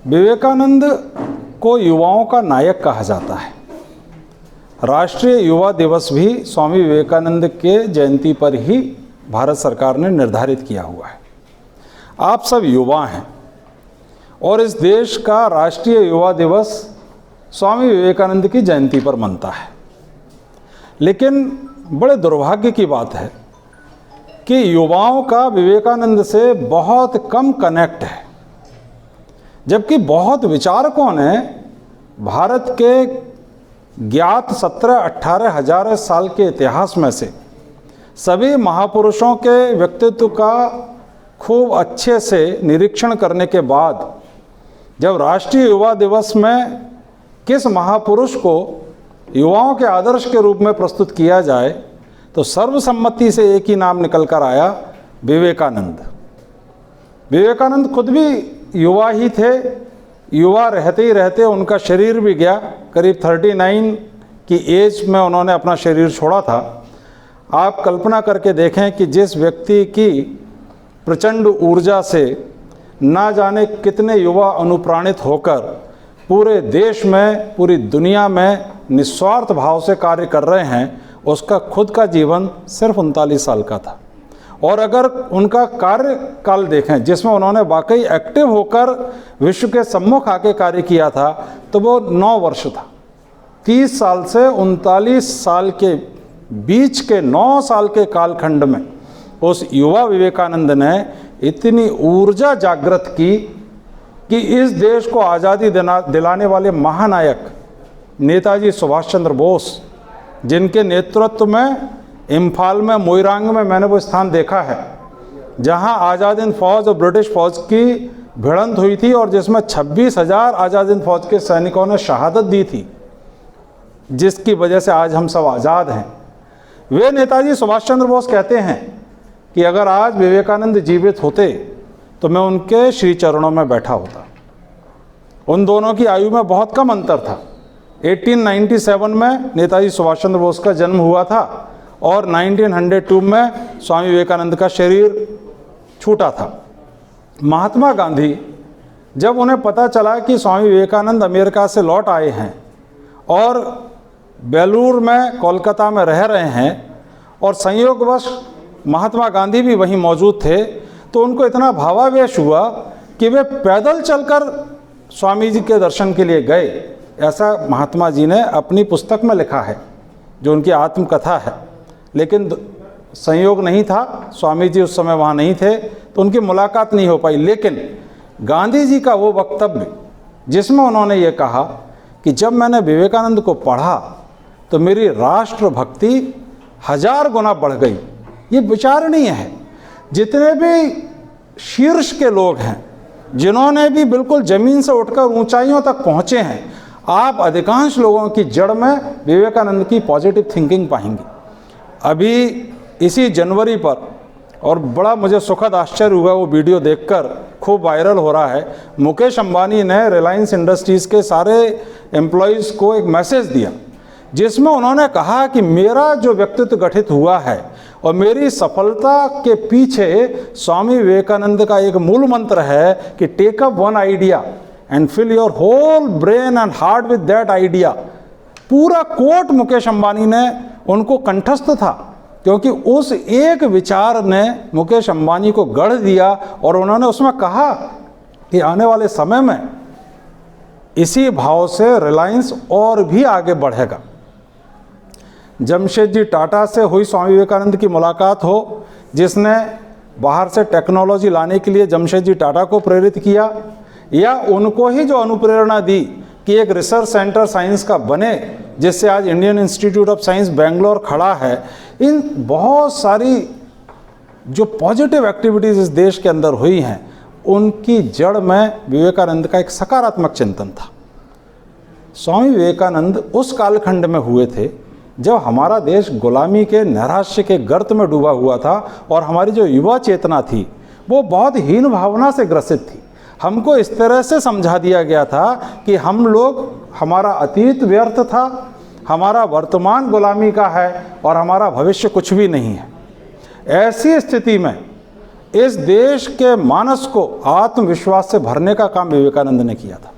विवेकानंद को युवाओं का नायक कहा जाता है। राष्ट्रीय युवा दिवस भी स्वामी विवेकानंद के जयंती पर ही भारत सरकार ने निर्धारित किया हुआ है। आप सब युवा हैं और इस देश का राष्ट्रीय युवा दिवस स्वामी विवेकानंद की जयंती पर मनता है। लेकिन बड़े दुर्भाग्य की बात है कि युवाओं का विवेकानंद से बहुत कम कनेक्ट है, जबकि बहुत विचारकों ने भारत के ज्ञात 17-18 हजार साल के इतिहास में से सभी महापुरुषों के व्यक्तित्व का खूब अच्छे से निरीक्षण करने के बाद जब राष्ट्रीय युवा दिवस में किस महापुरुष को युवाओं के आदर्श के रूप में प्रस्तुत किया जाए तो सर्वसम्मति से एक ही नाम निकल कर आया, विवेकानंद। विवेकानंद खुद भी युवा ही थे। युवा रहते ही रहते उनका शरीर भी गया। करीब 39 की एज में उन्होंने अपना शरीर छोड़ा था। आप कल्पना करके देखें कि जिस व्यक्ति की प्रचंड ऊर्जा से ना जाने कितने युवा अनुप्राणित होकर पूरे देश में, पूरी दुनिया में निस्वार्थ भाव से कार्य कर रहे हैं, उसका खुद का जीवन सिर्फ 39 साल का था। और अगर उनका कार्यकाल देखें जिसमें उन्होंने वाकई एक्टिव होकर विश्व के सम्मुख आके कार्य किया था, तो वो 9 वर्ष था। 30 साल से 39 साल के बीच के 9 साल के कालखंड में उस युवा विवेकानंद ने इतनी ऊर्जा जागृत की कि इस देश को आज़ादी दिलाने वाले महानायक नेताजी सुभाष चंद्र बोस, जिनके नेतृत्व में इम्फाल में, मोइरांग में मैंने वो स्थान देखा है जहां आज़ाद हिंद फौज और ब्रिटिश फौज की भिड़ंत हुई थी और जिसमें 26,000 आज़ाद हिंद फौज के सैनिकों ने शहादत दी थी, जिसकी वजह से आज हम सब आज़ाद हैं। वे नेताजी सुभाष चंद्र बोस कहते हैं कि अगर आज विवेकानंद जीवित होते तो मैं उनके श्री चरणों में बैठा होता। उन दोनों की आयु में बहुत कम अंतर था। 1897 में नेताजी सुभाष चंद्र बोस का जन्म हुआ था और 1902 में स्वामी विवेकानंद का शरीर छूटा था। महात्मा गांधी, जब उन्हें पता चला कि स्वामी विवेकानंद अमेरिका से लौट आए हैं और बेलूर में, कोलकाता में रह रहे हैं और संयोगवश महात्मा गांधी भी वहीं मौजूद थे, तो उनको इतना भावावेश हुआ कि वे पैदल चलकर स्वामी जी के दर्शन के लिए गए। ऐसा महात्मा जी ने अपनी पुस्तक में लिखा है, जो उनकी आत्मकथा है। लेकिन संयोग नहीं था, स्वामी जी उस समय वहाँ नहीं थे, तो उनकी मुलाकात नहीं हो पाई। लेकिन गांधी जी का वो वक्तव्य जिसमें उन्होंने ये कहा कि जब मैंने विवेकानंद को पढ़ा तो मेरी राष्ट्रभक्ति 1000 गुना बढ़ गई, ये विचारणीय है। जितने भी शीर्ष के लोग हैं, जिन्होंने भी बिल्कुल ज़मीन से उठकर ऊंचाइयों तक पहुँचे हैं, आप अधिकांश लोगों की जड़ में विवेकानंद की पॉजिटिव थिंकिंग पाएंगे। अभी इसी जनवरी पर, और बड़ा मुझे सुखद आश्चर्य हुआ वो वीडियो देखकर, खूब वायरल हो रहा है, मुकेश अंबानी ने रिलायंस इंडस्ट्रीज़ के सारे एम्प्लॉयज़ को एक मैसेज दिया जिसमें उन्होंने कहा कि मेरा जो व्यक्तित्व गठित हुआ है और मेरी सफलता के पीछे स्वामी विवेकानंद का एक मूल मंत्र है कि take up one idea and fill your whole brain and heart with that idea. पूरा कोट मुकेश अंबानी ने उनको कंठस्थ था, क्योंकि उस एक विचार ने मुकेश अंबानी को गढ़ दिया और उन्होंने उसमें कहा कि आने वाले समय में इसी भाव से रिलायंस और भी आगे बढ़ेगा। जमशेदजी टाटा से हुई स्वामी विवेकानंद की मुलाकात हो, जिसने बाहर से टेक्नोलॉजी लाने के लिए जमशेदजी टाटा को प्रेरित किया, या उनको ही जो अनुप्रेरणा दी कि एक रिसर्च सेंटर साइंस का बने, जिससे आज Indian institute of science Bangalore खड़ा है। इन बहुत सारी जो पॉजिटिव एक्टिविटीज़ इस देश के अंदर हुई हैं, उनकी जड़ में विवेकानंद का एक सकारात्मक चिंतन था। स्वामी विवेकानंद उस कालखंड में हुए थे जब हमारा देश गुलामी के नैराश्य के गर्त में डूबा हुआ था और हमारी जो युवा चेतना थी वो बहुत हीन भावना से ग्रसित थी। हमको इस तरह से समझा दिया गया था कि हम लोग, हमारा अतीत व्यर्थ था, हमारा वर्तमान गुलामी का है और हमारा भविष्य कुछ भी नहीं है। ऐसी स्थिति में इस देश के मानस को आत्मविश्वास से भरने का काम विवेकानंद ने किया था।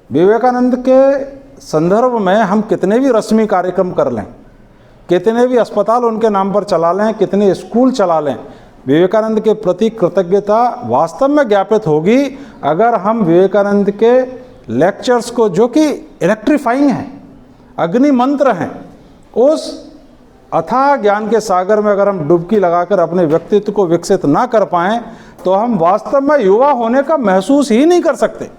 विवेकानंद के संदर्भ में हम कितने भी रस्मी कार्यक्रम कर लें, कितने भी अस्पताल उनके नाम पर चला लें, कितने स्कूल चला लें, विवेकानंद के प्रति कृतज्ञता वास्तव में ज्ञापित होगी अगर हम विवेकानंद के लेक्चर्स को, जो कि इलेक्ट्रीफाइंग हैं, अग्नि मंत्र हैं, उस अथाह ज्ञान के सागर में अगर हम डुबकी लगाकर अपने व्यक्तित्व को विकसित ना कर पाएं तो हम वास्तव में युवा होने का महसूस ही नहीं कर सकते।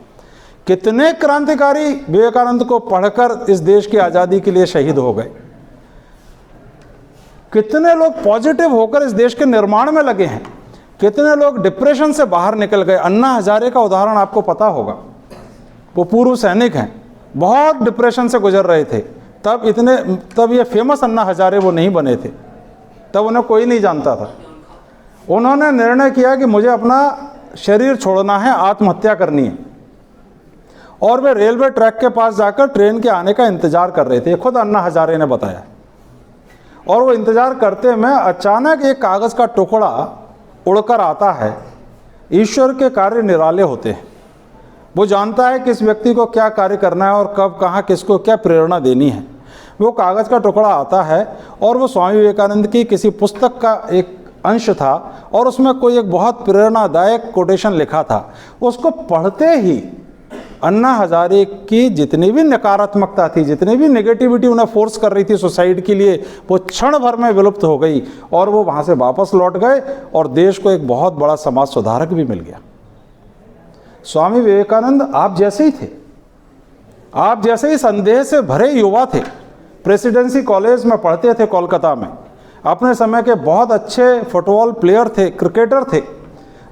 कितने क्रांतिकारी विवेकानंद को पढ़कर इस देश की आज़ादी के लिए शहीद हो गए, कितने लोग पॉजिटिव होकर इस देश के निर्माण में लगे हैं, कितने लोग डिप्रेशन से बाहर निकल गए। अन्ना हजारे का उदाहरण आपको पता होगा, वो पूर्व सैनिक हैं, बहुत डिप्रेशन से गुजर रहे थे, तब ये फेमस अन्ना हजारे वो नहीं बने थे, तब उन्हें कोई नहीं जानता था। उन्होंने निर्णय किया कि मुझे अपना शरीर छोड़ना है, आत्महत्या करनी है, और वे रेलवे ट्रैक के पास जाकर ट्रेन के आने का इंतजार कर रहे थे, खुद अन्ना हजारे ने बताया। और वो इंतजार करते में अचानक एक कागज़ का टुकड़ा उड़कर आता है। ईश्वर के कार्य निराले होते हैं, वो जानता है किस व्यक्ति को क्या कार्य करना है और कब कहाँ किसको क्या प्रेरणा देनी है। वो कागज़ का टुकड़ा आता है और वो स्वामी विवेकानंद की किसी पुस्तक का एक अंश था और उसमें कोई एक बहुत प्रेरणादायक कोटेशन लिखा था। उसको पढ़ते ही अन्ना हजारे की जितनी भी नकारात्मकता थी, जितनी भी नेगेटिविटी उन्हें फोर्स कर रही थी सुसाइड के लिए, वो क्षण भर में विलुप्त हो गई और वो वहाँ से वापस लौट गए और देश को एक बहुत बड़ा समाज सुधारक भी मिल गया। स्वामी विवेकानंद आप जैसे ही थे, आप जैसे ही संदेह से भरे युवा थे। प्रेसिडेंसी कॉलेज में पढ़ते थे कोलकाता में, अपने समय के बहुत अच्छे फुटबॉल प्लेयर थे, क्रिकेटर थे।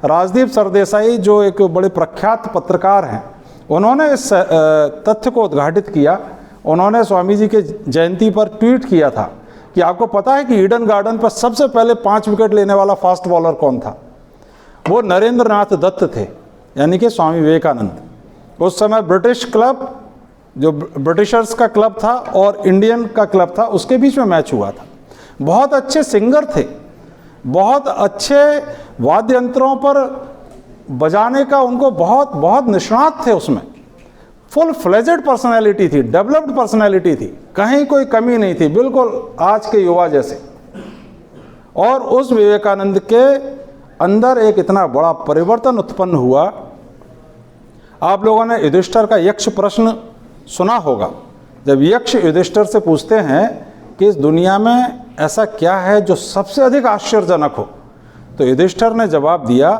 राजदीप सरदेसाई जो एक बड़े प्रख्यात पत्रकार हैं, उन्होंने इस तथ्य को उद्घाटित किया। उन्होंने स्वामी जी के जयंती पर ट्वीट किया था कि आपको पता है कि ईडन गार्डन पर सबसे पहले 5 विकेट लेने वाला फास्ट बॉलर कौन था? वो नरेंद्र नाथ दत्त थे, यानी कि स्वामी विवेकानंद। उस समय ब्रिटिश क्लब, जो ब्रिटिशर्स का क्लब था और इंडियन का क्लब था, उसके बीच में मैच हुआ था। बहुत अच्छे सिंगर थे, बहुत अच्छे वाद्य यंत्रों पर बजाने का उनको बहुत निष्णात थे। उसमें फुल फ्लेजेड पर्सनैलिटी थी, डेवलप्ड पर्सनैलिटी थी, कहीं कोई कमी नहीं थी, बिल्कुल आज के युवा जैसे। और उस विवेकानंद के अंदर एक इतना बड़ा परिवर्तन उत्पन्न हुआ। आप लोगों ने युधिष्ठिर का यक्ष प्रश्न सुना होगा। जब यक्ष युधिष्ठिर से पूछते हैं कि इस दुनिया में ऐसा क्या है जो सबसे अधिक आश्चर्यजनक हो, तो युधिष्ठिर ने जवाब दिया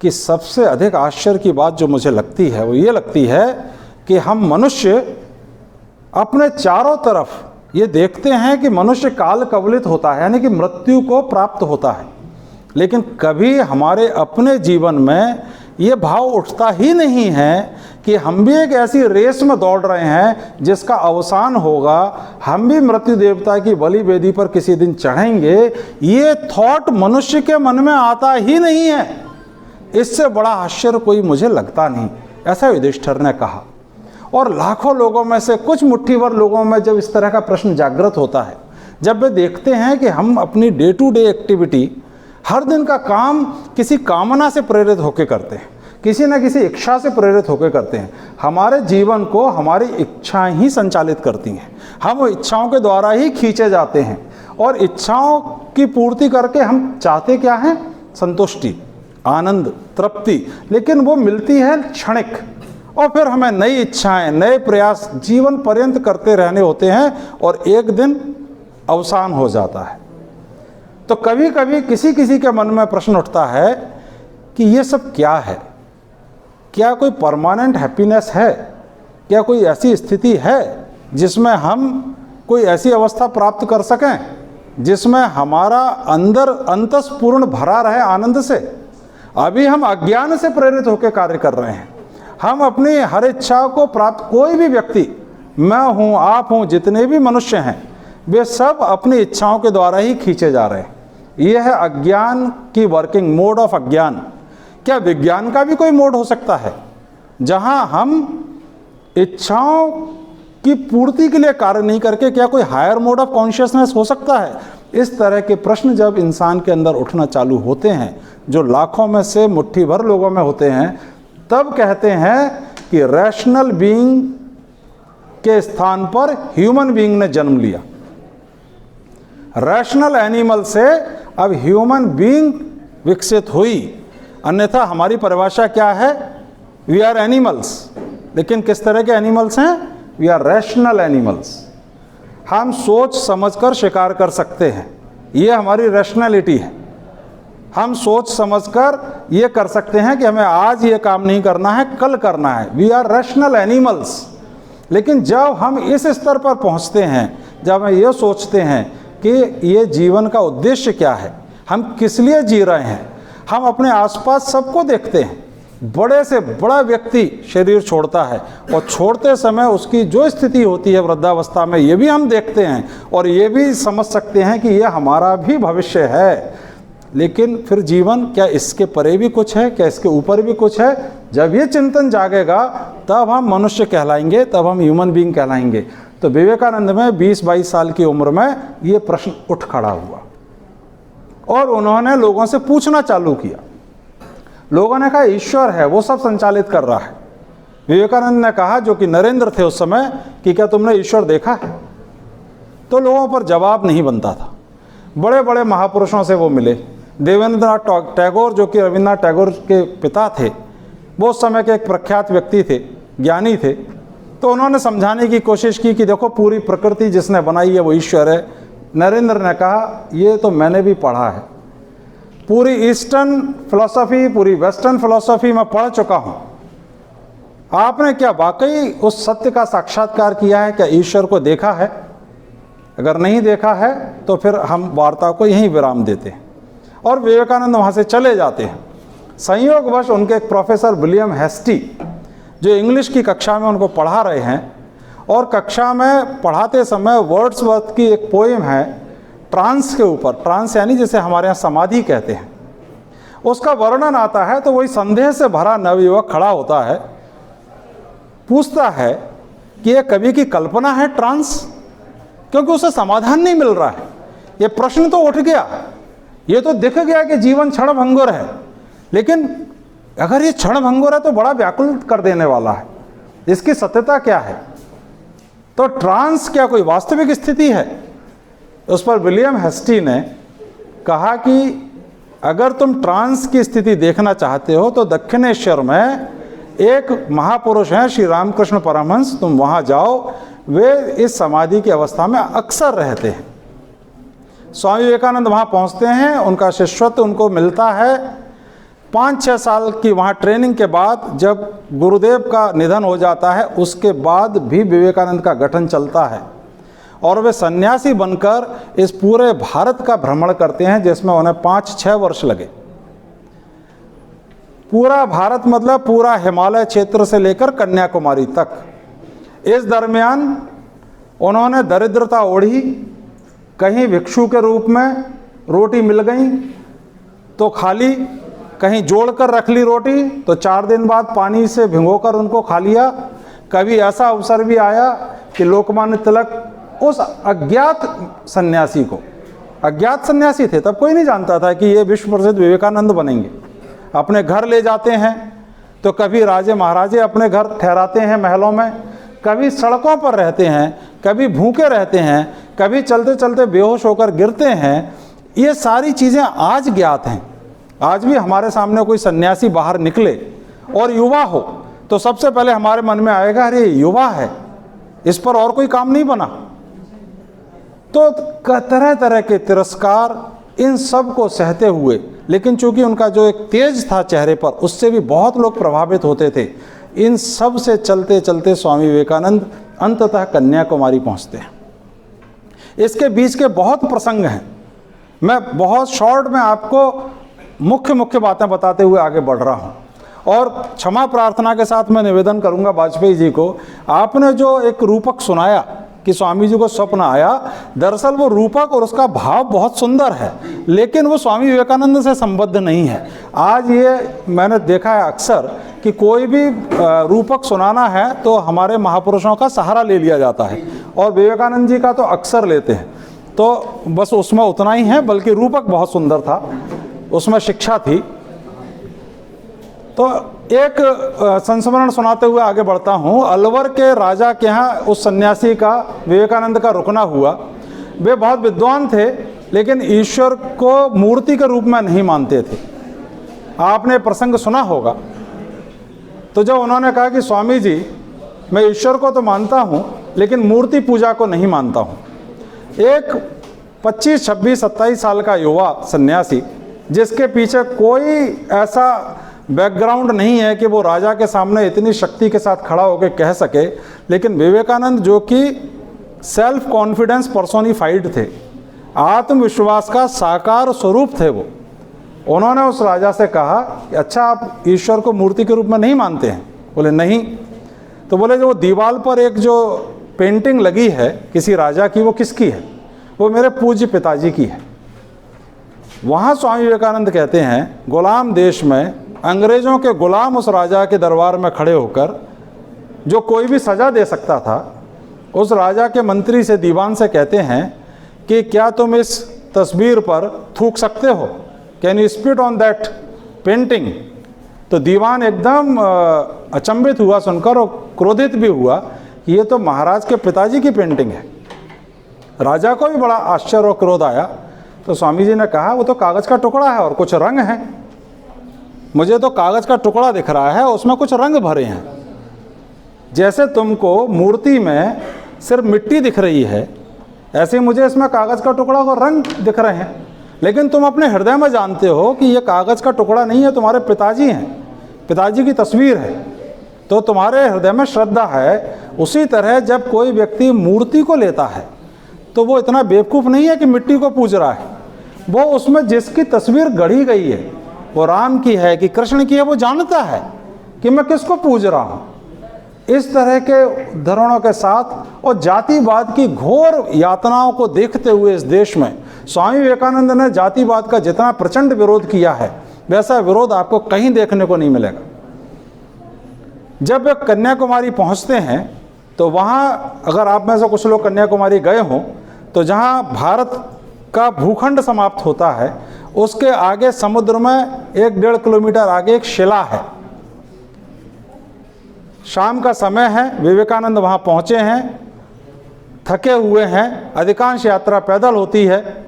कि सबसे अधिक आश्चर्य की बात जो मुझे लगती है वो ये लगती है कि हम मनुष्य अपने चारों तरफ ये देखते हैं कि मनुष्य काल कवलित होता है, यानी कि मृत्यु को प्राप्त होता है, लेकिन कभी हमारे अपने जीवन में ये भाव उठता ही नहीं है कि हम भी एक ऐसी रेस में दौड़ रहे हैं जिसका अवसान होगा, हम भी मृत्यु देवता की बलि वेदी पर किसी दिन चढ़ेंगे। ये थॉट मनुष्य के मन में आता ही नहीं है। इससे बड़ा आश्चर्य कोई मुझे लगता नहीं, ऐसा युधिष्ठिर ने कहा। और लाखों लोगों में से कुछ मुट्ठी भर लोगों में जब इस तरह का प्रश्न जागृत होता है, जब वे देखते हैं कि हम अपनी डे टू डे एक्टिविटी, हर दिन का काम किसी कामना से प्रेरित होकर करते हैं, किसी न किसी इच्छा से प्रेरित होकर करते हैं। हमारे जीवन को हमारी इच्छाएं ही संचालित करती हैं, हम इच्छाओं के द्वारा ही खींचे जाते हैं और इच्छाओं की पूर्ति करके हम चाहते क्या हैं? संतुष्टि, आनंद, तृप्ति, लेकिन वो मिलती है क्षणिक, और फिर हमें नई इच्छाएं, नए प्रयास जीवन पर्यंत करते रहने होते हैं और एक दिन अवसान हो जाता है। तो कभी कभी किसी किसी के मन में प्रश्न उठता है कि ये सब क्या है? क्या कोई परमानेंट हैप्पीनेस है? क्या कोई ऐसी स्थिति है जिसमें हम कोई ऐसी अवस्था प्राप्त कर सकें जिसमें हमारा अंदर अंतस्पूर्ण भरा रहे आनंद से? अभी हम अज्ञान से प्रेरित होकर कार्य कर रहे हैं। हम अपनी हर इच्छा को प्राप्त, कोई भी व्यक्ति, मैं हूँ, आप हूँ, जितने भी मनुष्य हैं, वे सब अपनी इच्छाओं के द्वारा ही खींचे जा रहे हैं। यह है अज्ञान की वर्किंग, मोड ऑफ अज्ञान। क्या विज्ञान का भी कोई मोड हो सकता है जहां हम इच्छाओं की पूर्ति के लिए कार्य नहीं करके क्या कोई हायर मोड ऑफ कॉन्शियसनेस हो सकता है? इस तरह के प्रश्न जब इंसान के अंदर उठना चालू होते हैं, जो लाखों में से मुट्ठी भर लोगों में होते हैं, तब कहते हैं कि रैशनल बीइंग के स्थान पर ह्यूमन बीइंग ने जन्म लिया। रैशनल एनिमल से अब ह्यूमन बीइंग विकसित हुई। अन्यथा हमारी परिभाषा क्या है? We are animals. लेकिन किस तरह के एनिमल्स हैं? We are rational animals. हम सोच समझकर शिकार कर सकते हैं, ये हमारी रैशनैलिटी है। हम सोच समझकर ये कर सकते हैं कि हमें आज ये काम नहीं करना है, कल करना है। We are rational animals. लेकिन जब हम इस स्तर पर पहुंचते हैं, जब हम ये सोचते हैं कि ये जीवन का उद्देश्य क्या है, हम किस लिए जी रहे हैं, हम अपने आसपास सबको देखते हैं। बड़े से बड़ा व्यक्ति शरीर छोड़ता है और छोड़ते समय उसकी जो स्थिति होती है वृद्धावस्था में, ये भी हम देखते हैं और ये भी समझ सकते हैं कि ये हमारा भी भविष्य है। लेकिन फिर जीवन क्या इसके परे भी कुछ है, क्या इसके ऊपर भी कुछ है? जब ये चिंतन जागेगा तब हम मनुष्य कहलाएंगे, तब हम ह्यूमन बीइंग कहलाएंगे। तो विवेकानंद में 20-22 साल की उम्र में ये प्रश्न उठ खड़ा हुआ और उन्होंने लोगों से पूछना चालू किया। लोगों ने कहा ईश्वर है, वो सब संचालित कर रहा है। विवेकानंद ने कहा, जो कि नरेंद्र थे उस समय, कि क्या तुमने ईश्वर देखा है? तो लोगों पर जवाब नहीं बनता था। बड़े बड़े महापुरुषों से वो मिले। देवेंद्रनाथ टैगोर, जो कि रविन्द्रनाथ टैगोर के पिता थे, वो उस समय के एक प्रख्यात व्यक्ति थे, ज्ञानी थे। तो उन्होंने समझाने की कोशिश की कि देखो, पूरी प्रकृति जिसने बनाई है वो ईश्वर है। नरेंद्र ने कहा, ये तो मैंने भी पढ़ा है, पूरी ईस्टर्न फिलॉसफी, पूरी वेस्टर्न फिलॉसफी मैं पढ़ चुका हूँ। आपने क्या वाकई उस सत्य का साक्षात्कार किया है? क्या ईश्वर को देखा है? अगर नहीं देखा है तो फिर हम वार्ता को यहीं विराम देते हैं और विवेकानंद वहाँ से चले जाते हैं। संयोगवश उनके एक प्रोफेसर विलियम हेस्टी, जो इंग्लिश की कक्षा में उनको पढ़ा रहे हैं, और कक्षा में पढ़ाते समय वर्ड्सवर्थ की एक पोएम है ट्रांस के ऊपर, ट्रांस यानी जिसे हमारे यहाँ समाधि कहते हैं, उसका वर्णन आता है। तो वही संदेह से भरा नवयुवक खड़ा होता है, पूछता है कि ये कवि की कल्पना है ट्रांस? क्योंकि उसे समाधान नहीं मिल रहा है। ये प्रश्न तो उठ गया, ये तो दिख गया कि जीवन क्षणभंगुर है, लेकिन अगर ये क्षणभंगुर है तो बड़ा व्याकुल कर देने वाला है। इसकी सत्यता क्या है? तो ट्रांस क्या कोई वास्तविक स्थिति है? उस पर विलियम हेस्टी ने कहा कि अगर तुम ट्रांस की स्थिति देखना चाहते हो तो दक्षिणेश्वर में एक महापुरुष हैं, श्री रामकृष्ण परमहंस, तुम वहाँ जाओ। वे इस समाधि की अवस्था में अक्सर रहते हैं। स्वामी विवेकानंद वहाँ पहुँचते हैं, उनका शिष्यत्व उनको मिलता है। 5-6 साल की वहाँ ट्रेनिंग के बाद जब गुरुदेव का निधन हो जाता है, उसके बाद भी विवेकानंद का गठन चलता है और वे सन्यासी बनकर इस पूरे भारत का भ्रमण करते हैं, जिसमें उन्हें 5-6 वर्ष लगे। पूरा भारत मतलब पूरा हिमालय क्षेत्र से लेकर कन्याकुमारी तक। इस दरमियान उन्होंने दरिद्रता ओढ़ी, कहीं भिक्षु के रूप में रोटी मिल गई तो खा ली, कहीं जोड़ कर रख ली रोटी तो 4 दिन बाद पानी से भिगोकर उनको खा लिया। कभी ऐसा अवसर भी आया कि लोकमान्य तिलक उस अज्ञात सन्यासी को, अज्ञात सन्यासी थे, तब कोई नहीं जानता था कि ये विश्व प्रसिद्ध विवेकानंद बनेंगे, अपने घर ले जाते हैं। तो कभी राजे महाराजे अपने घर ठहराते हैं महलों में, कभी सड़कों पर रहते हैं, कभी भूखे रहते हैं, कभी चलते चलते बेहोश होकर गिरते हैं। ये सारी चीज़ें आज ज्ञात हैं। आज भी हमारे सामने कोई सन्यासी बाहर निकले और युवा हो तो सबसे पहले हमारे मन में आएगा, अरे युवा है, इस पर और कोई काम नहीं बना। तो तरह तरह के तिरस्कार, इन सब को सहते हुए, लेकिन चूंकि उनका जो एक तेज था चेहरे पर, उससे भी बहुत लोग प्रभावित होते थे। इन सब से चलते चलते स्वामी विवेकानंद अंततः कन्याकुमारी पहुंचते हैं। इसके बीच के बहुत प्रसंग हैं, मैं बहुत शॉर्ट में आपको मुख्य बातें बताते हुए आगे बढ़ रहा हूं। और क्षमा प्रार्थना के साथ मैं निवेदन करूंगा वाजपेयी जी को, आपने जो एक रूपक सुनाया कि स्वामी जी को स्वप्न आया। दरअसल वो रूपक और उसका भाव बहुत सुंदर है, लेकिन वो स्वामी विवेकानंद से संबद्ध नहीं है। आज ये मैंने देखा है अक्सर कि कोई भी रूपक सुनाना है तो हमारे महापुरुषों का सहारा ले लिया जाता है, और विवेकानंद जी का तो अक्सर लेते हैं। तो बस उसमें उतना ही है, बल्कि रूपक बहुत सुंदर था, उसमें शिक्षा थी। तो एक संस्मरण सुनाते हुए आगे बढ़ता हूँ। अलवर के राजा के यहाँ उस सन्यासी का, विवेकानंद का रुकना हुआ। वे बहुत विद्वान थे, लेकिन ईश्वर को मूर्ति के रूप में नहीं मानते थे। आपने प्रसंग सुना होगा। तो जब उन्होंने कहा कि स्वामी जी, मैं ईश्वर को तो मानता हूँ, लेकिन मूर्ति पूजा को नहीं मानता हूँ। एक 25, 26, 27 साल का युवा सन्यासी, जिसके पीछे कोई ऐसा बैकग्राउंड नहीं है कि वो राजा के सामने इतनी शक्ति के साथ खड़ा होकर कह सके, लेकिन विवेकानंद जो कि सेल्फ कॉन्फिडेंस पर्सोनिफाइड थे, आत्मविश्वास का साकार स्वरूप थे, वो उन्होंने उस राजा से कहा कि अच्छा, आप ईश्वर को मूर्ति के रूप में नहीं मानते हैं? बोले नहीं। तो बोले जो दीवार पर एक जो पेंटिंग लगी है किसी राजा की, वो किसकी है? वो मेरे पूज्य पिताजी की है। वहाँ स्वामी विवेकानंद कहते हैं, गुलाम देश में अंग्रेज़ों के गुलाम उस राजा के दरबार में खड़े होकर, जो कोई भी सज़ा दे सकता था, उस राजा के मंत्री से, दीवान से कहते हैं कि क्या तुम इस तस्वीर पर थूक सकते हो? Can you spit on that painting? तो दीवान एकदम अचंभित हुआ सुनकर, और क्रोधित भी हुआ कि ये तो महाराज के पिताजी की पेंटिंग है। राजा को भी बड़ा आश्चर्य और क्रोध आया। तो स्वामी जी ने कहा, वो तो कागज़ का टुकड़ा है और कुछ रंग है। मुझे तो कागज़ का टुकड़ा दिख रहा है, उसमें कुछ रंग भरे हैं। जैसे तुमको मूर्ति में सिर्फ मिट्टी दिख रही है, ऐसे मुझे इसमें कागज़ का टुकड़ा और रंग दिख रहे हैं। लेकिन तुम अपने हृदय में जानते हो कि ये कागज़ का टुकड़ा नहीं है, तुम्हारे पिताजी हैं, पिताजी की तस्वीर है, तो तुम्हारे हृदय में श्रद्धा है। उसी तरह जब कोई व्यक्ति मूर्ति को लेता है, तो वो इतना बेवकूफ़ नहीं है कि मिट्टी को पूज रहा है। वो उसमें जिसकी तस्वीर गढ़ी गई है, वो राम की है कि कृष्ण की है, वो जानता है कि मैं किसको पूज रहा हूँ। इस तरह के धरणों के साथ और जातिवाद की घोर यातनाओं को देखते हुए इस देश में स्वामी विवेकानंद ने जातिवाद का जितना प्रचंड विरोध किया है, वैसा विरोध आपको कहीं देखने को नहीं मिलेगा। जब वे कन्याकुमारी पहुंचते हैं, तो वहाँ, अगर आप में से कुछ लोग कन्याकुमारी गए हों, तो जहाँ भारत का भूखंड समाप्त होता है, उसके आगे समुद्र में 1-1.5 किलोमीटर आगे एक शिला है। शाम का समय है, विवेकानंद वहाँ पहुँचे हैं, थके हुए हैं, अधिकांश यात्रा पैदल होती है।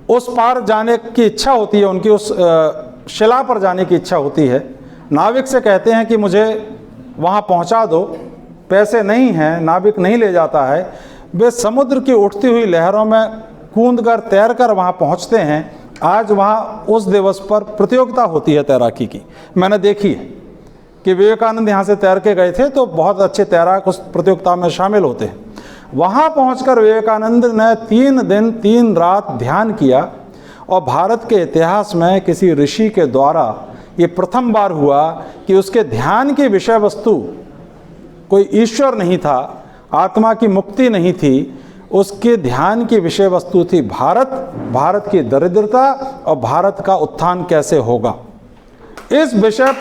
उस पार जाने की इच्छा होती है उनकी, उस शिला पर जाने की इच्छा होती है। नाविक से कहते हैं कि मुझे वहाँ पहुँचा दो, पैसे नहीं हैं, नाविक नहीं ले जाता है। वे समुद्र की उठती हुई लहरों में कूदकर तैरकर वहाँ पहुँचते हैं। आज वहाँ उस दिवस पर प्रतियोगिता होती है तैराकी की, मैंने देखी है कि विवेकानंद यहाँ से तैर के गए थे, तो बहुत अच्छे तैराक उस प्रतियोगिता में शामिल होते हैं। वहाँ पहुंचकर विवेकानंद ने 3 दिन 3 रात ध्यान किया, और भारत के इतिहास में किसी ऋषि के द्वारा ये प्रथम बार हुआ कि उसके ध्यान की विषय वस्तु कोई ईश्वर नहीं था, आत्मा की मुक्ति नहीं थी, उसके ध्यान की विषय वस्तु थी भारत, भारत की दरिद्रता और भारत का उत्थान कैसे होगा। इस विषय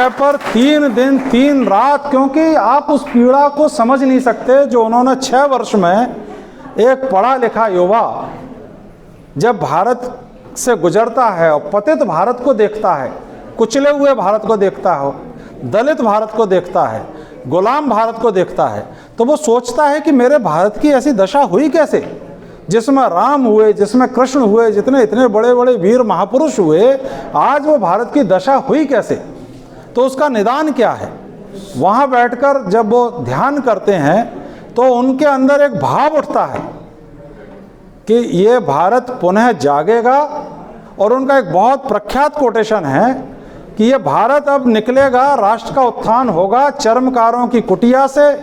पर 3 दिन 3 रात, क्योंकि आप उस पीड़ा को समझ नहीं सकते जो उन्होंने 6 वर्ष में, एक पढ़ा लिखा युवा जब भारत से गुजरता है और पतित भारत को देखता है, कुचले हुए भारत को देखता हो, दलित भारत को देखता है, गुलाम भारत को देखता है, तो वो सोचता है कि मेरे भारत की ऐसी दशा हुई कैसे, जिसमें राम हुए, जिसमें कृष्ण हुए, जितने इतने बड़े बड़े वीर महापुरुष हुए, आज वो भारत की दशा हुई कैसे। तो उसका निदान क्या है। वहाँ बैठकर जब वो ध्यान करते हैं, तो उनके अंदर एक भाव उठता है कि ये भारत पुनः जागेगा। और उनका एक बहुत प्रख्यात कोटेशन है कि ये भारत अब निकलेगा, राष्ट्र का उत्थान होगा, चर्मकारों की कुटिया से,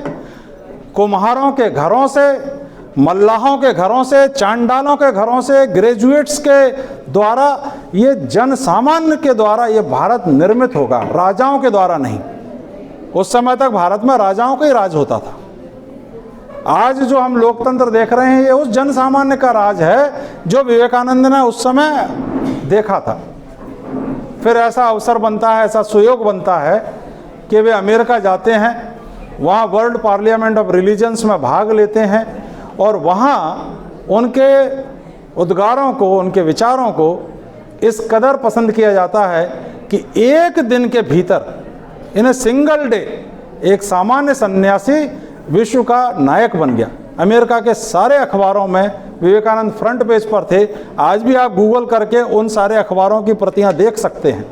कुम्हारों के घरों से, मल्लाहों के घरों से, चांडालों के घरों से, ग्रेजुएट्स के द्वारा, ये जन सामान्य के द्वारा ये भारत निर्मित होगा, राजाओं के द्वारा नहीं। उस समय तक भारत में राजाओं का ही राज होता था। आज जो हम लोकतंत्र देख रहे हैं ये उस जन सामान्य का राज है जो विवेकानंद ने उस समय देखा था। फिर ऐसा अवसर बनता है, ऐसा सुयोग बनता है कि वे अमेरिका जाते हैं, वहाँ वर्ल्ड पार्लियामेंट ऑफ रिलीजन्स में भाग लेते हैं और वहाँ उनके उद्गारों को, उनके विचारों को इस कदर पसंद किया जाता है कि एक दिन के भीतर इन सिंगल डे एक सामान्य सन्यासी विश्व का नायक बन गया। अमेरिका के सारे अखबारों में विवेकानंद फ्रंट पेज पर थे। आज भी आप गूगल करके उन सारे अखबारों की प्रतियां देख सकते हैं।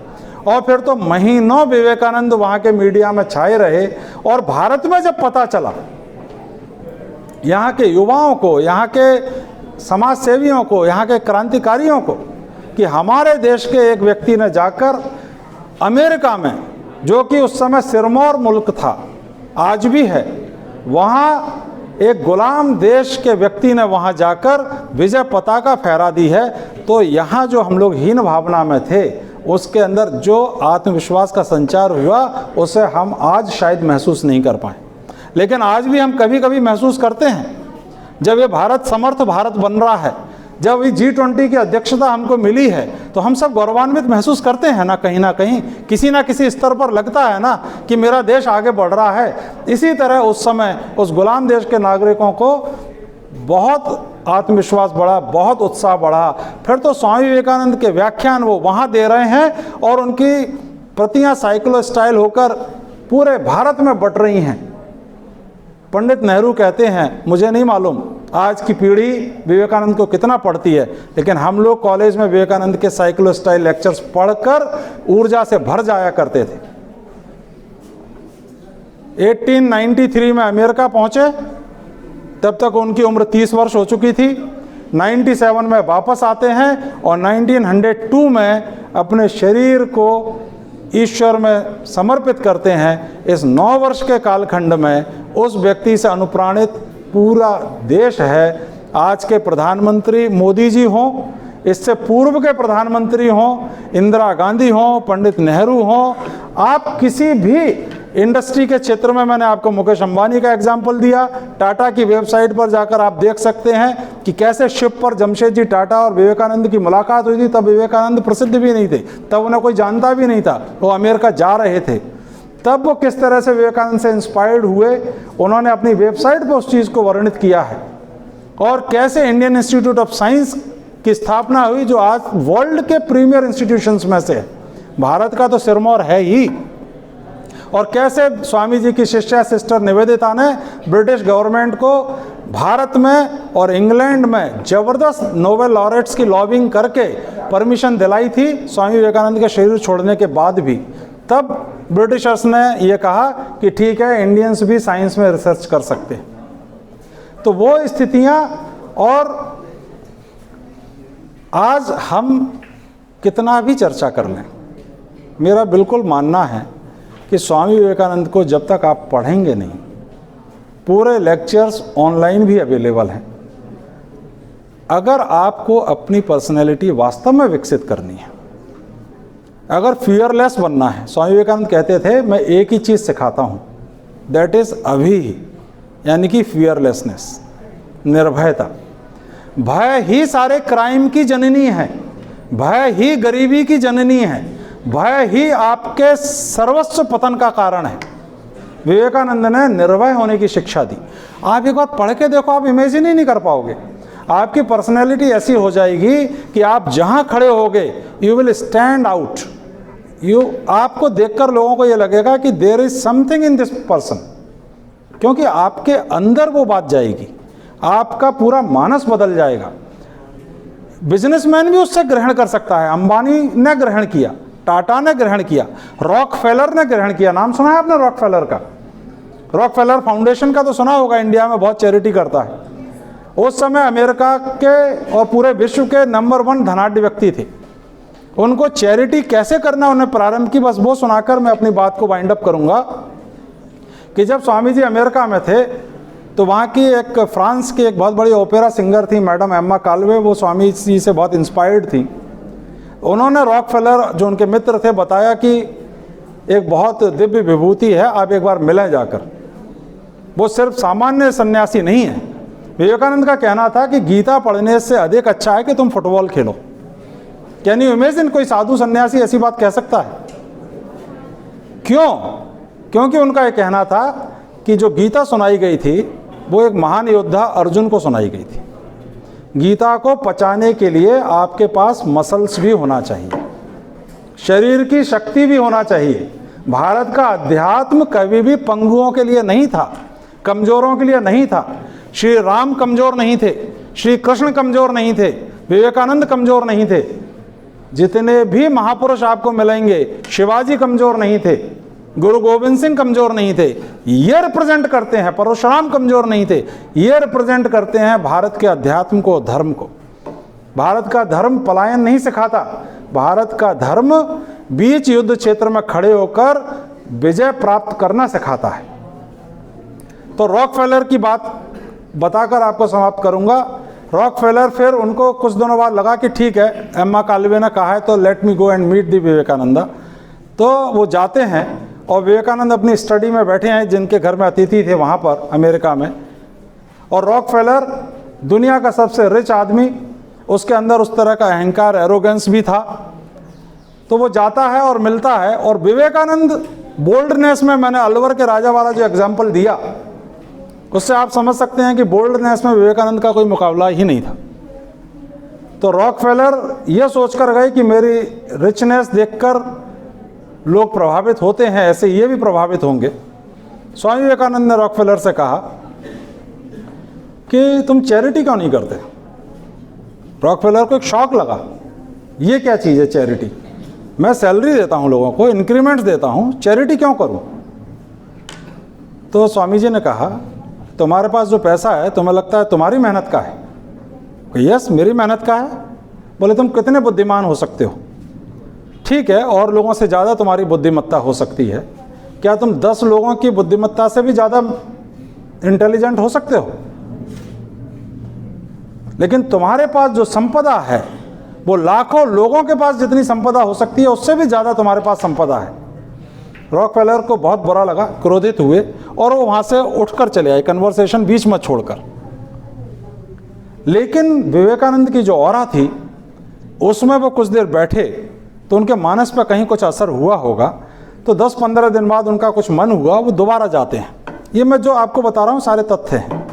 और फिर तो महीनों विवेकानंद वहाँ के मीडिया में छाए रहे। और भारत में जब पता चला, यहाँ के युवाओं को, यहाँ के समाज सेवियों को, यहाँ के क्रांतिकारियों को, कि हमारे देश के एक व्यक्ति ने जाकर अमेरिका में, जो कि उस समय सिरमौर मुल्क था, आज भी है, वहाँ एक गुलाम देश के व्यक्ति ने वहाँ जाकर विजय पताका फहरा दी है, तो यहाँ जो हम लोग हीन भावना में थे उसके अंदर जो आत्मविश्वास का संचार हुआ उसे हम आज शायद महसूस नहीं कर पाए। लेकिन आज भी हम कभी कभी महसूस करते हैं, जब ये भारत समर्थ भारत बन रहा है, जब ये G20 की अध्यक्षता हमको मिली है, तो हम सब गौरवान्वित महसूस करते हैं ना कहीं किसी ना किसी स्तर पर लगता है ना कि मेरा देश आगे बढ़ रहा है। इसी तरह उस समय उस गुलाम देश के नागरिकों को बहुत आत्मविश्वास बढ़ा, बहुत उत्साह बढ़ा। फिर तो स्वामी विवेकानंद के व्याख्यान वो वहाँ दे रहे हैं और उनकी प्रतियां साइक्लो स्टाइल होकर पूरे भारत में बट रही हैं। पंडित नेहरू कहते हैं, मुझे नहीं मालूम आज की पीढ़ी विवेकानंद को कितना पढ़ती है, लेकिन हम लोग कॉलेज में विवेकानंद के साइक्लो स्टाइल लेक्चर्स पढ़कर ऊर्जा से भर जाया करते थे। 1893 में अमेरिका पहुंचे, तब तक उनकी उम्र 30 वर्ष हो चुकी थी। 97 में वापस आते हैं और 1902 में अपने शरीर को ईश्वर में समर्पित करते हैं। इस 9 वर्ष के कालखंड में उस व्यक्ति से अनुप्राणित पूरा देश है। आज के प्रधानमंत्री मोदी जी हों, इससे पूर्व के प्रधानमंत्री हों, इंदिरा गांधी हों, पंडित नेहरू हों, आप किसी भी इंडस्ट्री के क्षेत्र में, मैंने आपको मुकेश अंबानी का एग्जाम्पल दिया, टाटा की वेबसाइट पर जाकर आप देख सकते हैं कि कैसे शिप पर जमशेद जी टाटा और विवेकानंद की मुलाकात हुई थी। तब विवेकानंद प्रसिद्ध भी नहीं थे, तब उन्हें कोई जानता भी नहीं था, वो अमेरिका जा रहे थे। तब वो किस तरह से विवेकानंद से इंस्पायर्ड हुए, उन्होंने अपनी वेबसाइट पर उस चीज़ को वर्णित किया है। और कैसे इंडियन इंस्टीट्यूट ऑफ साइंस की स्थापना हुई, जो आज वर्ल्ड के प्रीमियर इंस्टीट्यूशंस में से है, भारत का तो सिरमौर है ही। और कैसे स्वामी जी की शिष्या सिस्टर निवेदिता ने ब्रिटिश गवर्नमेंट को भारत में और इंग्लैंड में ज़बरदस्त नोबेल लॉरेट्स की लॉबिंग करके परमिशन दिलाई थी स्वामी विवेकानंद के शरीर छोड़ने के बाद भी। तब ब्रिटिशर्स ने ये कहा कि ठीक है, इंडियंस भी साइंस में रिसर्च कर सकते हैं। तो वो स्थितियाँ, और आज हम कितना भी चर्चा कर लें, मेरा बिल्कुल मानना है कि स्वामी विवेकानंद को जब तक आप पढ़ेंगे नहीं, पूरे लेक्चर्स ऑनलाइन भी अवेलेबल हैं। अगर आपको अपनी पर्सनैलिटी वास्तव में विकसित करनी है, अगर फियरलेस बनना है, स्वामी विवेकानंद कहते थे मैं एक ही चीज़ सिखाता हूँ, दैट इज़ अभी, यानी कि फियरलेसनेस, निर्भयता। भय ही सारे क्राइम की जननी है, भय ही गरीबी की जननी है, भय ही आपके सर्वस्व पतन का कारण है। विवेकानंद ने निर्भय होने की शिक्षा दी। आप एक बात पढ़ के देखो, आप इमेजिन ही नहीं कर पाओगे। आपकी पर्सनैलिटी ऐसी हो जाएगी कि आप जहां खड़े होगे, यू विल स्टैंड आउट। आपको देखकर लोगों को ये लगेगा कि there is something in this person, क्योंकि आपके अंदर वो बात जाएगी, आपका पूरा मानस बदल जाएगा। बिजनेसमैन भी उससे ग्रहण कर सकता है। अंबानी ने ग्रहण किया, टाटा ने ग्रहण किया, रॉकफेलर ने ग्रहण किया। नाम सुना है आपने रॉकफेलर का? रॉकफेलर फाउंडेशन का तो सुना होगा, इंडिया में बहुत चैरिटी करता है। उस समय अमेरिका के और पूरे विश्व के नंबर 1 धनाढ्य व्यक्ति थे। उनको चैरिटी कैसे करना उन्हें प्रारंभ की, बस वो सुनाकर मैं अपनी बात को वाइंड अप करूंगा कि जब स्वामी जी अमेरिका में थे तो वहाँ की एक फ्रांस की एक बहुत बड़ी ओपेरा सिंगर थी मैडम एम्मा काल्वे, वो स्वामी जी से बहुत इंस्पायर्ड थी। उन्होंने रॉकफेलर जो उनके मित्र थे बताया कि एक बहुत दिव्य विभूति है, आप एक बार मिलें जाकर। वो सिर्फ सामान्य सन्यासी नहीं है। विवेकानंद का कहना था कि गीता पढ़ने से अधिक अच्छा है कि तुम football Khelo. Can you imagine कोई साधु सन्यासी ऐसी बात कह सकता है? क्यों? क्योंकि उनका यह कहना था कि जो गीता सुनाई गई थी वो एक महान योद्धा अर्जुन को सुनाई गई थी। गीता को पचाने के लिए आपके पास मसल्स भी होना चाहिए, शरीर की शक्ति भी होना चाहिए। भारत का अध्यात्म कभी भी पंगुओं के लिए नहीं था, कमजोरों के लिए नहीं था। श्री राम कमजोर नहीं थे, श्री कृष्ण कमजोर नहीं थे, विवेकानंद कमजोर नहीं थे। जितने भी महापुरुष आपको मिलेंगे, शिवाजी कमजोर नहीं थे, गुरु गोविंद सिंह कमजोर नहीं थे। ये रिप्रेजेंट करते हैं, परशुराम कमजोर नहीं थे, ये रिप्रेजेंट करते हैं भारत के अध्यात्म को, धर्म को। भारत का धर्म पलायन नहीं सिखाता, भारत का धर्म बीच युद्ध क्षेत्र में खड़े होकर विजय प्राप्त करना सिखाता है। तो रॉकफेलर की बात बताकर आपको समाप्त करूंगा। रॉकफेलर फिर उनको कुछ दिनों बाद लगा कि ठीक है, एम्मा काल्वे ने कहा है तो let me go and meet the Vivekananda. तो वो जाते हैं और विवेकानंद अपनी स्टडी में बैठे हैं, जिनके घर में अतिथि थे वहाँ पर अमेरिका में। और रॉकफेलर दुनिया का सबसे रिच आदमी, उसके अंदर उस तरह का अहंकार, एरोगेंस भी था। तो वो जाता है और मिलता है, और विवेकानंद बोल्डनेस में, मैंने अलवर के राजा वाला जो एग्जाम्पल दिया उससे आप समझ सकते हैं कि बोल्डनेस में विवेकानंद का कोई मुकाबला ही नहीं था। तो रॉकफेलर ये सोचकर गए कि मेरी रिचनेस देखकर लोग प्रभावित होते हैं, ऐसे ये भी प्रभावित होंगे। स्वामी विवेकानंद ने रॉकफेलर से कहा कि तुम चैरिटी क्यों नहीं करते? रॉकफेलर को एक शौक लगा, ये क्या चीज़ है चैरिटी? मैं सैलरी देता हूँ लोगों को, इंक्रीमेंट्स देता हूँ, चैरिटी क्यों करूँ? तो स्वामी जी ने कहा, तुम्हारे पास जो पैसा है तुम्हें लगता है तुम्हारी मेहनत का है? यस, मेरी मेहनत का है। बोले तुम कितने बुद्धिमान हो सकते हो? ठीक है, और लोगों से ज़्यादा तुम्हारी बुद्धिमत्ता हो सकती है। क्या तुम 10 लोगों की बुद्धिमत्ता से भी ज़्यादा इंटेलिजेंट हो सकते हो? लेकिन तुम्हारे पास जो संपदा है वो लाखों लोगों के पास जितनी संपदा हो सकती है उससे भी ज़्यादा तुम्हारे पास संपदा है। रॉकफेलर को बहुत बुरा लगा, क्रोधित हुए और वो वहाँ से उठकर चले आए, कन्वर्सेशन बीच में छोड़कर। लेकिन विवेकानंद की जो ऑरा थी उसमें वो कुछ देर बैठे तो उनके मानस पर कहीं कुछ असर हुआ होगा। तो 10-15 दिन बाद उनका कुछ मन हुआ, वो दोबारा जाते हैं। ये मैं जो आपको बता रहा हूँ सारे तथ्य हैं।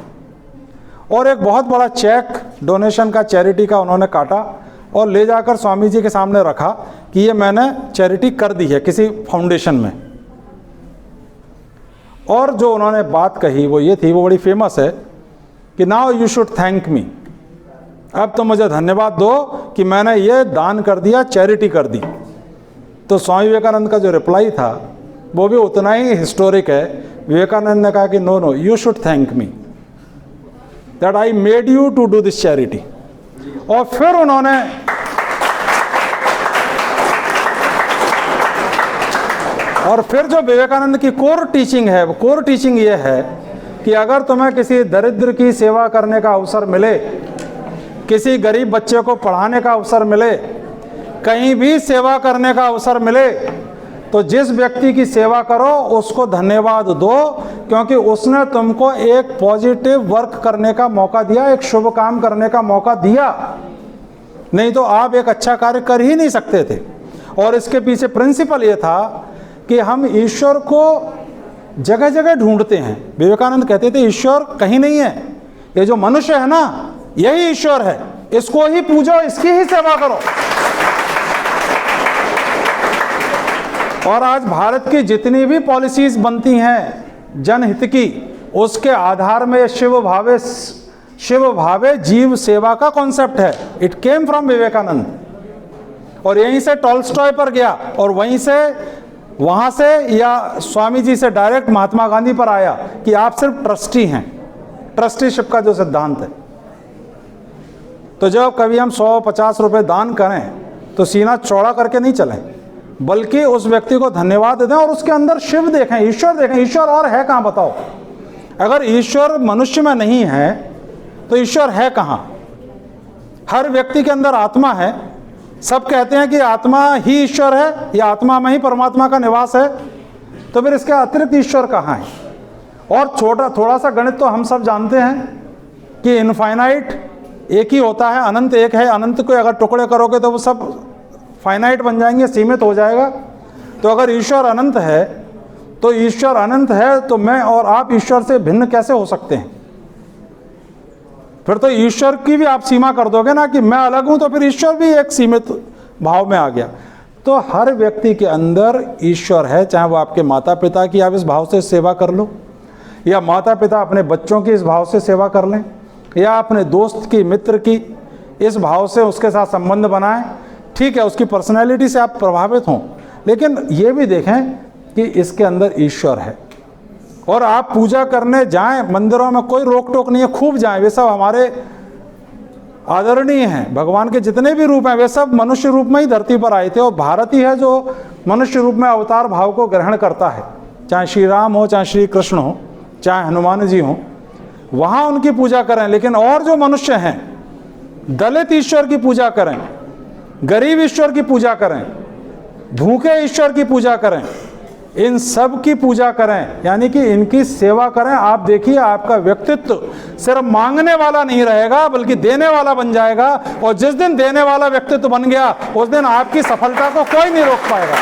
और एक बहुत बड़ा चेक डोनेशन का, चैरिटी का उन्होंने काटा और ले जाकर स्वामी जी के सामने रखा कि ये मैंने चैरिटी कर दी है किसी फाउंडेशन में। और जो उन्होंने बात कही वो ये थी, वो बड़ी फेमस है कि नाउ यू शुड थैंक मी। अब तो मुझे धन्यवाद दो कि मैंने ये दान कर दिया, चैरिटी कर दी। तो स्वामी विवेकानंद का जो रिप्लाई था वो भी उतना ही हिस्टोरिक है। विवेकानंद ने कहा कि no no, you should thank me that I made you to do this charity. और फिर उन्होंने जो विवेकानंद की कोर टीचिंग है, वो कोर टीचिंग ये है कि अगर तुम्हें किसी दरिद्र की सेवा करने का अवसर मिले, किसी गरीब बच्चे को पढ़ाने का अवसर मिले, कहीं भी सेवा करने का अवसर मिले, तो जिस व्यक्ति की सेवा करो उसको धन्यवाद दो, क्योंकि उसने तुमको एक पॉजिटिव वर्क करने का मौका दिया, एक शुभ काम करने का मौका दिया। नहीं तो आप एक अच्छा कार्य कर ही नहीं सकते थे। और इसके पीछे प्रिंसिपल ये था कि हम ईश्वर को जगह जगह ढूंढते हैं। विवेकानंद कहते थे ईश्वर कहीं नहीं है, ये जो मनुष्य है ना यही ईश्वर है, इसको ही पूजो, इसकी ही सेवा करो। और आज भारत की जितनी भी पॉलिसीज बनती हैं जनहित की, उसके आधार में शिव भावे जीव सेवा का कॉन्सेप्ट है। It came from Vivekananda. और यहीं से टॉल्स्टॉय पर गया और वहां से या स्वामी जी से डायरेक्ट महात्मा गांधी पर आया कि आप सिर्फ ट्रस्टी हैं, ट्रस्टीशिप का जो सिद्धांत है। तो जब कभी हम 100-50 रुपए दान करें तो सीना चौड़ा करके नहीं चलें, बल्कि उस व्यक्ति को धन्यवाद दें और उसके अंदर शिव देखें, ईश्वर देखें। ईश्वर और है कहाँ बताओ? अगर ईश्वर मनुष्य में नहीं है तो ईश्वर है कहाँ? हर व्यक्ति के अंदर आत्मा है, सब कहते हैं कि आत्मा ही ईश्वर है या आत्मा में ही परमात्मा का निवास है, तो फिर इसके अतिरिक्त ईश्वर कहाँ है? और थोड़ा सा गणित तो हम सब जानते हैं कि इनफाइनाइट एक ही होता है, अनंत एक है। अनंत को अगर टुकड़े करोगे तो वो सब फाइनाइट बन जाएंगे, सीमित हो जाएगा। तो अगर ईश्वर अनंत है तो ईश्वर अनंत है, तो मैं और आप ईश्वर से भिन्न कैसे हो सकते हैं? फिर तो ईश्वर की भी आप सीमा कर दोगे ना कि मैं अलग हूं, तो फिर ईश्वर भी एक सीमित भाव में आ गया। तो हर व्यक्ति के अंदर ईश्वर है, चाहे वो आपके माता पिता की आप इस भाव से सेवा कर लो, या माता पिता अपने बच्चों की इस भाव से सेवा कर लें, या अपने दोस्त की, मित्र की इस भाव से उसके साथ संबंध बनाएं। ठीक है, उसकी पर्सनैलिटी से आप प्रभावित हों, लेकिन ये भी देखें कि इसके अंदर ईश्वर है। और आप पूजा करने जाएं, मंदिरों में कोई रोक टोक नहीं है, खूब जाएं। वे सब हमारे आदरणीय हैं। भगवान के जितने भी रूप हैं वे सब मनुष्य रूप में ही धरती पर आए थे, और भारत ही है जो मनुष्य रूप में अवतार भाव को ग्रहण करता है। चाहे श्री राम हो, चाहे श्री कृष्ण हो, चाहे हनुमान जी हो, वहाँ उनकी पूजा करें। लेकिन और जो मनुष्य हैं, दलित ईश्वर की पूजा करें, गरीब ईश्वर की पूजा करें, भूखे ईश्वर की पूजा करें, इन सब की पूजा करें, यानी कि इनकी सेवा करें। आप देखिए, आपका व्यक्तित्व सिर्फ मांगने वाला नहीं रहेगा बल्कि देने वाला बन जाएगा। और जिस दिन देने वाला व्यक्तित्व बन गया, उस दिन आपकी सफलता को कोई नहीं रोक पाएगा।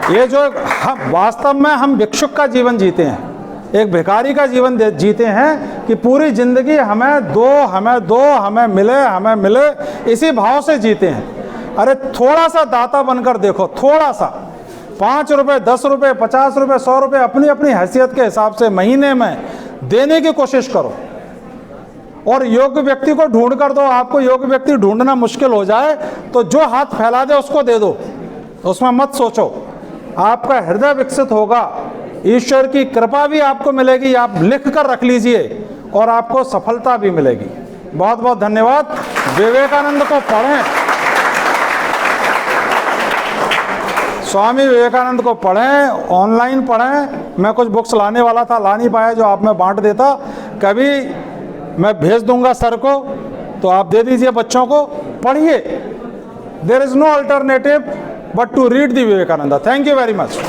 ये जो हम वास्तव में हम भिक्षुक का जीवन जीते हैं, एक भिखारी का जीवन जीते हैं कि पूरी जिंदगी हमें दो, हमें दो, हमें मिले, हमें मिले, इसी भाव से जीते हैं। अरे थोड़ा सा दाता बनकर देखो, थोड़ा सा 5 रुपए, 10 रुपए, 50 रुपए, 100 रुपए अपनी अपनी हैसियत के हिसाब से महीने में देने की कोशिश करो। और योग्य व्यक्ति को ढूंढ कर दो। आपको योग्य व्यक्ति ढूंढना मुश्किल हो जाए तो जो हाथ फैला दे उसको दे दो, उसमें मत सोचो। आपका हृदय विकसित होगा, ईश्वर की कृपा भी आपको मिलेगी। आप लिख कर रख लीजिए और आपको सफलता भी मिलेगी। बहुत बहुत धन्यवाद। विवेकानंद को पढ़ें, स्वामी विवेकानंद को पढ़ें, ऑनलाइन पढ़ें। मैं कुछ बुक्स लाने वाला था, ला नहीं पाया, जो आप में बांट देता। कभी मैं भेज दूंगा सर को, तो आप दे दीजिए बच्चों को, पढ़िए। There is no alternative but to read the Vivekananda. Thank you very much.